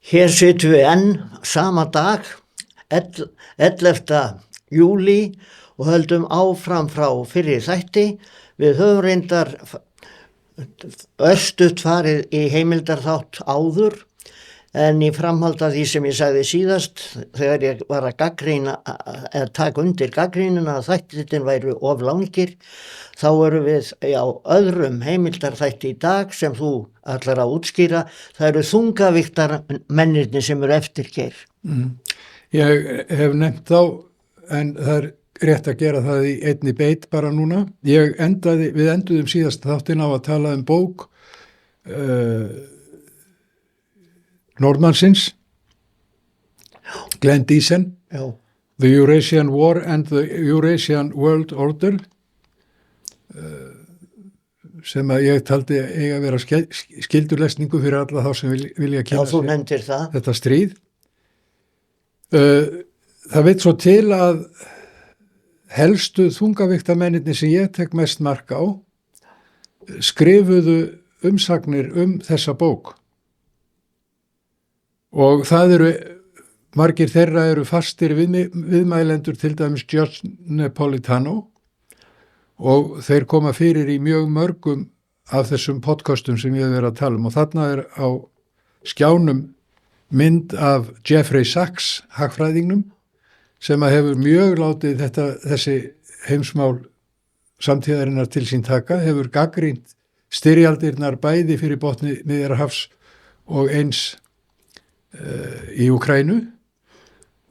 Hér sitjum við enn sama dag, 11. júlí og höldum áfram frá fyrri þætti. Við höfum reyndar örstutt farið í heimildarþátt áður, en í framhald af því sem ég sagði síðast, þegar ég var að gagnrýna, að taka undir gagnrýnina að þættirnir væru of langir, þá erum við á öðrum heimildarþætti í dag sem þú ætlar að útskýra. Það eru þungavíktar mennirnir sem eru eftir Geir. Ég hef nefnt þá, en það er rétt að gera það í einni beit bara núna. Við enduðum síðast þáttinn á að tala um bók Norðmannsins, Glenn Diesen, The Eurasian War and the Eurasian World Order, sem að ég taldi eiga að vera skildurlesningu fyrir alla þá sem vilja kynna sér þetta stríð. Það veit svo til að helstu þungavíktarmennirnir sem ég tek mest mark á skrifuðu umsagnir þessa bók. Og það margir þeirra eru fastir viðmælendur, til dæmis George Napolitano, og þeir koma fyrir í mjög mörgum af þessum podcastum sem ég hef verið að tala um. Og þarna á skjánum mynd af Jeffrey Sachs, hagfræðingnum, sem að hefur mjög látið þessi heimsmál samtíðarinnar til sín taka, hefur gagnrýnt styrjaldirnar bæði fyrir botni Miðjarðarhafs og eins í Úkraínu,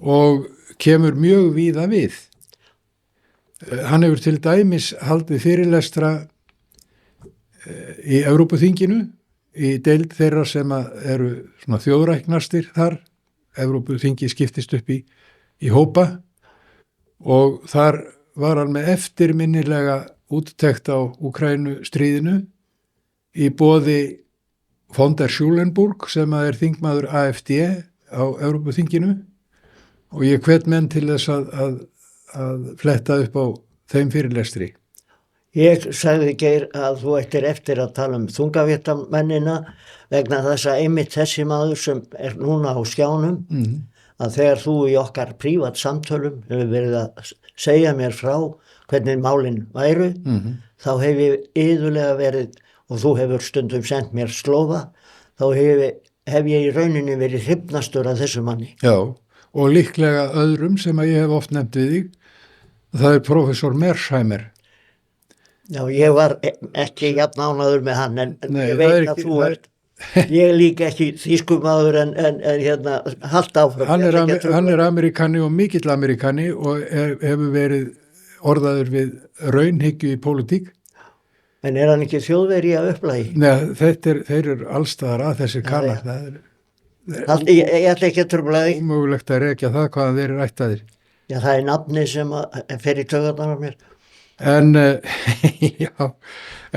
og kemur mjög víða við. Hann hefur til dæmis haldið fyrirlestra í Evrópuþinginu, í deild þeirra sem eru svona þjóðræknastir þar. Evrópuþingi skiptist upp í hópa, og þar var hann með eftirminnilega úttekt á Úkraínu stríðinu í boði von der Schulenburg, sem er þingmaður AfD á Evrópuþinginu, og ég hvet menn til þess að fletta upp á þeim fyrirlestri. Ég sagði Geir að þú ættir eftir að tala um þungavíktarmennina vegna þess að einmitt þessi maður sem er núna á skjánum, að þegar þú í okkar prívat samtölum hefur verið að segja mér frá hvernig málin væru, þá hef ég iðulega verið, og þú hefur stundum sendt mér slóða, þá hef ég í rauninni verið hrifnastur af þessu manni. Já, og líklega öðrum sem að ég hef oft nefnt við þig, það er professor Mearsheimer. Já, ég var ekki jafn ánægður með hann, en ég veit að þú ert, ég líka ekki þýskumaður en halda áfram. Hann er amerikani og mikill amerikani og hefur verið orðaður við raunhyggju í pólitík. En er hann ekki þjóðveri að upplagi? Nei, þeir eru allstaðar að þessir kannar. Ég ætla ekki að trufla þig. Ómögulegt að rekja það hvaðan þeir eru ættaðir. Já, það er nafni sem fer í taugarnar á mér.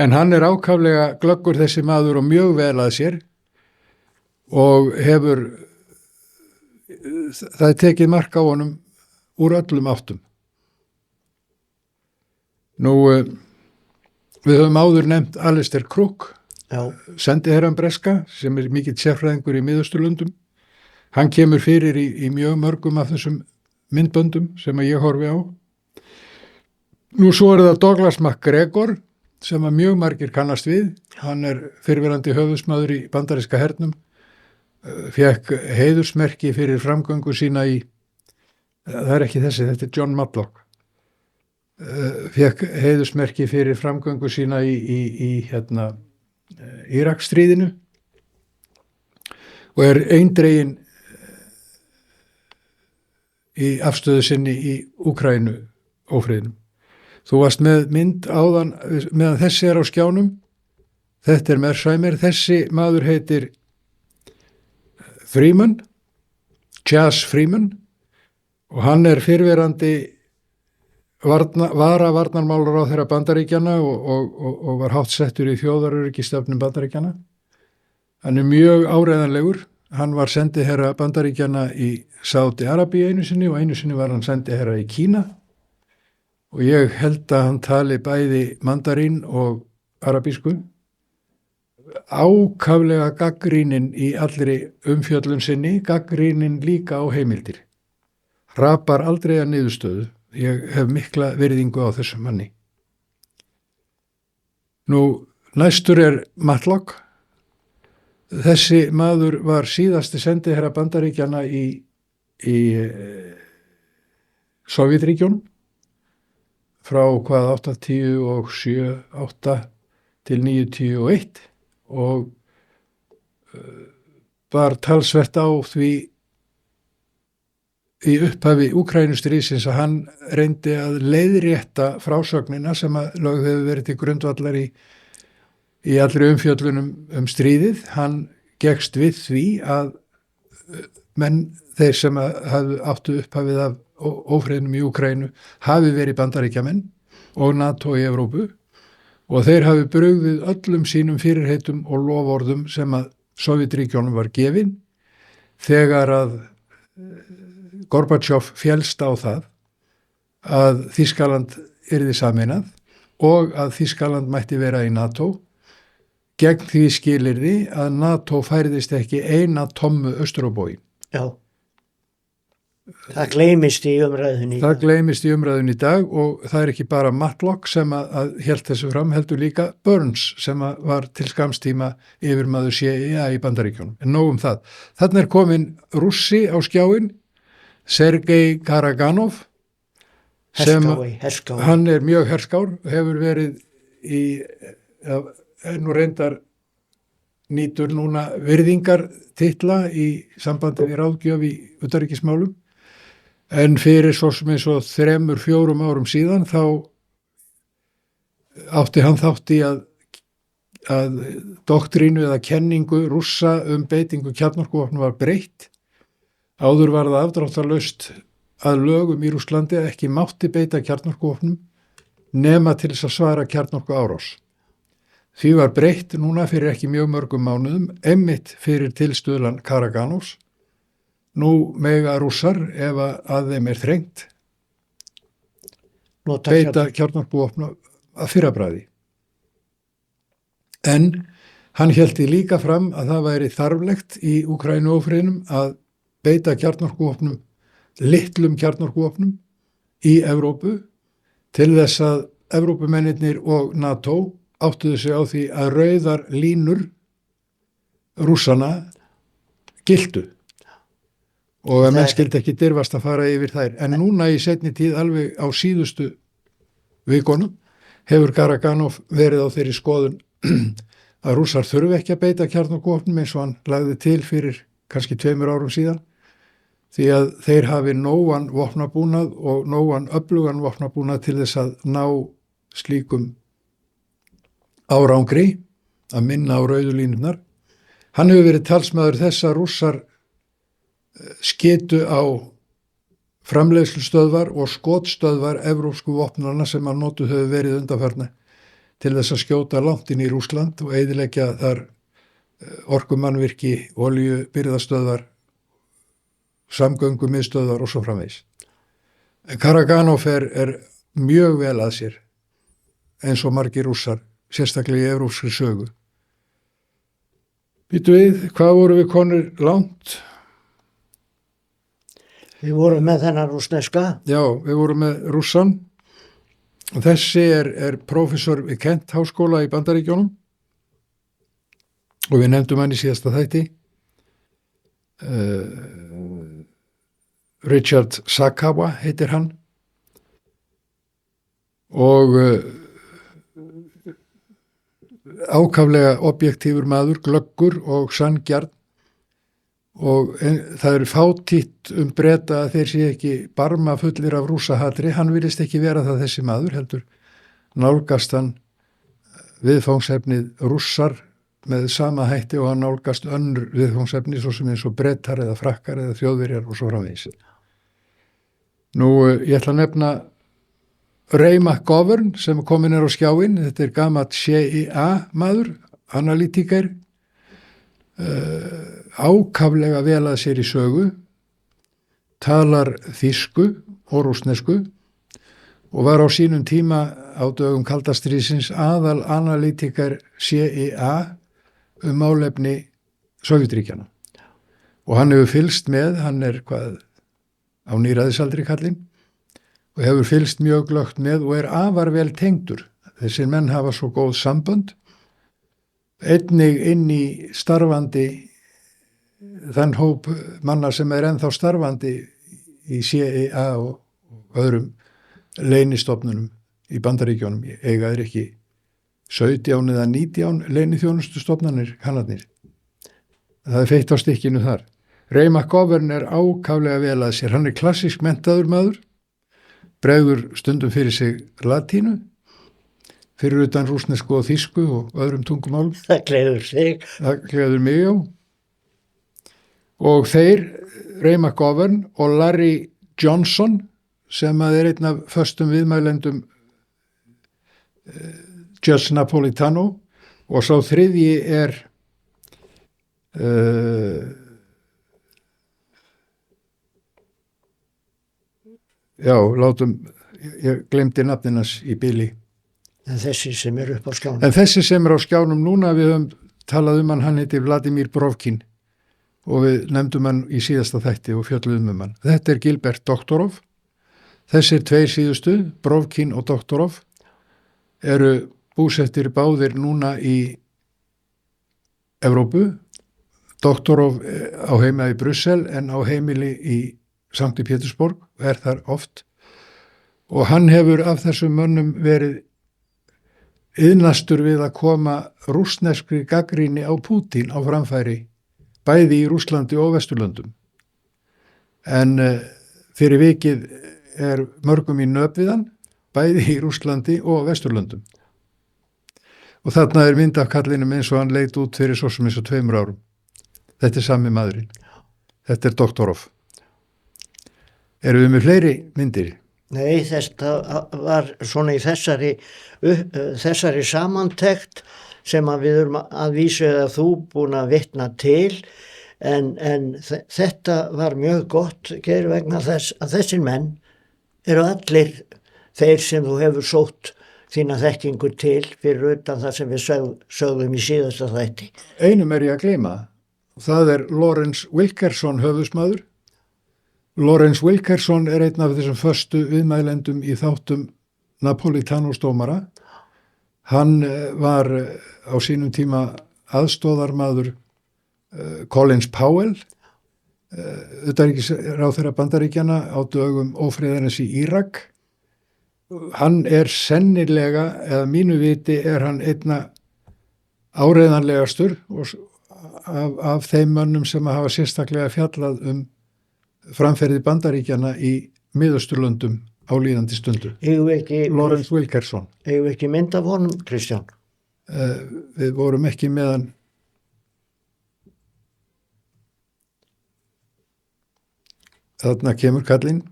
En hann er ákaflega glöggur þessi maður og mjög vel að sér, og það er tekið mark á honum úr öllum áttum. Við höfum áður nefnt Alistair Crook, sendiherrann breska, sem er mikill sérfræðingur í Miðausturlöndum. Hann kemur fyrir í mjög mörgum af þessum myndböndum sem ég horfi á. Svo er það Douglas MacGregor, sem að mjög margir kannast við. Hann er fyrrverandi höfuðsmaður í bandaríska hernum, fékk heiðursmerki fyrir framgöngu sína það er ekki þessi, þetta er John Matlock. Fékk heiðursmerki fyrir framgöngu sína í Íraksstríðinu, og er eindreginn í afstöðu sinni í Úkraínu ófriðinum. Þú varst með mynd áðan meðan þessi er á skjánum. Þetta er Mearsheimer. Þessi maður heitir Freeman, Chas Freeman, og hann er fyrrverandi varnarmálar á þeirra Bandaríkjanna og var háttsettur í þjóðaröryggistefnu Bandaríkjanna. Hann er mjög áreiðanlegur. Hann var sendiherra Bandaríkjanna í Sádi-Arabíu einu sinni, og einu sinni var hann sendiherra í Kína, og ég held að hann tali bæði mandarín og arabísku. ákaflega gagnrýnin í allri umfjöllun sinni, gagnrýnin líka á heimildir. Rapar aldrei að niðurstöðu. Ég hef mikla virðingu á þessum manni. Nú, næstur Matlock. Þessi maður var síðasti sendiherra Bandaríkjanna í Sovétríkjunum frá 8 til 9-10-1 og var talsvert á því í upphafi Úkrænustríðsins að hann reyndi að leiðrétta frásögnina sem að lögð hefur verið til grundvallar í allri umfjöllunum stríðið. Hann gekkst við því að menn þeir sem hafðu áttu upphafið af ófriðnum í Úkrænu hafi verið Bandaríkjamenn og NATO í Evrópu og þeir hafi brugðið öllum sínum fyrirheitum og loforðum sem að Sovétríkjunum var gefin þegar að Gorbachev féllst á það að Þýskaland yrði sameinað og að Þýskaland mætti vera í NATO gegn því skilyrði að NATO færðist ekki eina tommu austur á bóginn. Já. Það gleymist í umræðunni. Það gleymist í umræðunni í dag og það er ekki bara Matlock sem að hélt þessu fram, heldur líka Burns sem var til skamstíma yfirmaður CIA í Bandaríkjunum. En nóg það. Þarna komin Rússi á skjáinn, Sergei Karaganov, Herskái. Hann er mjög herskár, hefur verið nú reyndar nýtur núna virðingartitla í sambandi við ráðgjöf í utanríkismálum. En fyrir svo sem eins og 3-4 árum síðan þá átti hann þátt í að doktrínu eða kenningu Rússa beitingu kjarnorkuvopna var breytt. Áður var það afdráttarlaust að lögum í Rússlandi ekki mátti beita kjarnorkuvopnum nema til þess að svara kjarnorkuárás. Því var breytt núna fyrir ekki mjög mörgum mánuðum, einmitt fyrir tilstuðlan Karaganovs. Nú mega Rússar, ef að þeim er þrengt, beita kjarnorkuvopna að fyrrabragði. En hann héldi líka fram að það væri þarflegt í Úkraínuófriðnum að beita kjarnorkuvopnum, litlum kjarnorkuvopnum í Evrópu til þess að Evrópumennirnir og NATO áttuðu sig á því að rauðar línur Rússana giltu og að menn skildi ekki dirfast að fara yfir þær. En núna í seinni tíð, alveg á síðustu vikunum, hefur Karaganov verið á þeirri skoðun að Rússar þurfi ekki að beita kjarnorkuvopnum eins og hann lagði til fyrir kannski 2 árum síðan, því að þeir hafi nógan vopnabúnað og nógan öflugan vopnabúnað til þess að ná slíkum árangri, að minna á rauðu línurnar. Hann hefur verið talsmaður þess að Rússar skytu á framleiðslustöðvar og skotstöðvar evrópsku vopnana sem að notuð hefur verið undanfarna til þess að skjóta langt inn í Rússland og eyðileggja þar orkumannvirki, olíubirgðastöðvar, samgöngumiðstöðvar og svo framvegis. Karaganov er mjög vel að sér eins og margir Rússar, sérstaklega í evrópskri sögu. Býtu við, hvað voru við konur langt? Við vorum með þennan rússneska. Já, við vorum með Rússan. Þessi er prófessor við Kent háskóla í Bandaríkjunum og við nefndum hann í síðasta þætti. Richard Sakawa heitir hann og ákaflega objektífur maður, glöggur og sanngjarn og það eru fátítt Breta að þeir sé ekki barma fullir af rússahatri. Hann virðist ekki vera það þessi maður, heldur nálgast hann viðfangsefnið Rússar með sama hætti og hann nálgast önnur viðfangsefni svo sem eins og Bretar eða Frakkar eða Þjóðverjar og svo framvegis. Nú, ég ætla að nefna Ray McGovern sem komin á skjáinn. Þetta er gamall CIA maður, analítiker, ákaflega vel að sér í sögu, talar þýsku og rússnesku og var á sínum tíma á dögum kalda stríðsins aðal analítiker CIA málefni Sovétríkjanna og hann hefur fylgst með, hann á níræðisaldri kallinn og hefur fylgst mjög glöggt með og afar vel tengdur. Þessir menn hafa svo góð sambönd, einnig inn í starfandi þann hóp manna sem ennþá starfandi í CIA og öðrum leynistofnunum í Bandaríkjónum, eiga ekki 17 eða 19 leyniþjónustustofnanir kannarnir. Það feitt á stykkinu þar. Ray McGovern ákaflega vel að sér. Hann klassísk menntaður maður, bregður stundum fyrir sig latínu, fyrir utan rússnesku og þýsku og öðrum tungumálum. Það gleður sig. Það gleður mig, já. Og þeir, Ray McGovern og Larry Johnson, sem einn af föstum viðmælendum Judge Napolitano, og sá þriðji ég glemdi nafninas í bili. En þessi sem upp á skjánum. En þessi sem á skjánum núna, við höfum talað hann heitir Vladimir Brovkin og við nefndum hann í síðasta þætti og fjölluðum hann. Þetta Gilbert Doktorov. Þessir tveir síðustu, Brovkin og Doktorov, eru búsettir báðir núna í Evrópu. Doktorov á heima í Brussel en á heimili í Sankti Pétursborg, þar oft. Og hann hefur af þessum mönnum verið iðnastur við að koma rússneskri gagnrýni á Pútín á framfæri, bæði í Rússlandi og Vesturlöndum. En fyrir vikið mörgum í nöp við hann, bæði í Rússlandi og Vesturlöndum. Og þarna mynd af kallinum eins og hann leit út fyrir svo sem eins og 2 árum. Þetta sami maðurinn. Þetta Doktorov. Erum við með fleiri myndir? Nei, þetta var svona í þessari samantekt sem við erum að vísu eða þú búin að vitna til, en þetta var mjög gott, Geir, vegna þess að þessir menn eru allir þeir sem þú hefur sótt þína þekkingu til fyrir utan það sem við sögðum í síðasta þætti. Einum ég að gleyma, það Lawrence Wilkerson höfðusmaður. Lawrence Wilkerson einn af þessum föstu viðmælendum í þáttum Napolitanos dómara. Hann var á sínum tíma aðstóðarmaður Collins Powell, utanríkisráðherra Bandaríkjanna á dögum ófriðarins í Írak. Hann sennilega, eða mínu viti, hann einna áreiðanlegastur af þeim mönnum sem hafa sérstaklega fjallað framferði Bandaríkjanna í Miðausturlöndum á líðandi stundu. Lawrence Wilkerson. Eigum við ekki mynd af honum, Kristján? Við vorum ekki með hann. Þarna kemur kallinn.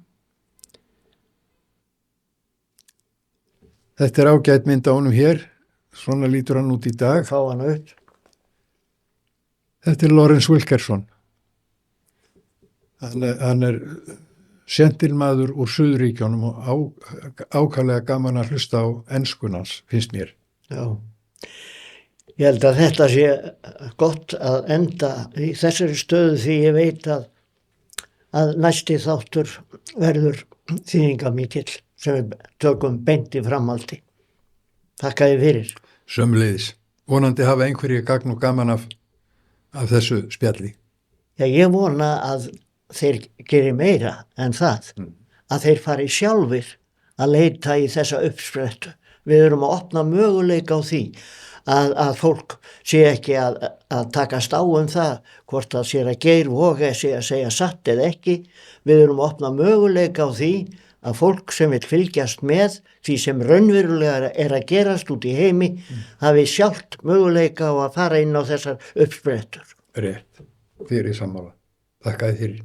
Þetta ágæt mynd á honum hér. Svona lítur hann út í dag. Fá hann upp. Þetta Lawrence Wilkerson. Hann sentilmaður úr Suðuríkjónum og ákaflega gaman að hlusta á enskunans, finnst mér. Já. Ég held að þetta sé gott að enda í þessari stöðu því ég veit að næsti þáttur verður þýðingamikill sem við tökum beint í framhaldi. Þakka þér fyrir. Sömuleiðis. Vonandi hafa einhverjir gagn og gaman af þessu spjalli. Já, ég vona að þeir geri meira en það, að þeir fari sjálfir að leita í þessa uppsprettu. Við erum að opna möguleika á því að fólk sé ekki að takast á það, hvort það sé að Geir voga sé að segja satt eða ekki. Við erum að opna möguleika á því að fólk sem vil fylgjast með því sem raunverulega að gerast út í heimi hafi sjálft möguleika á að fara inn á þessar uppsprettur. Rétt, þér í sammála. Þakka þér fyrir.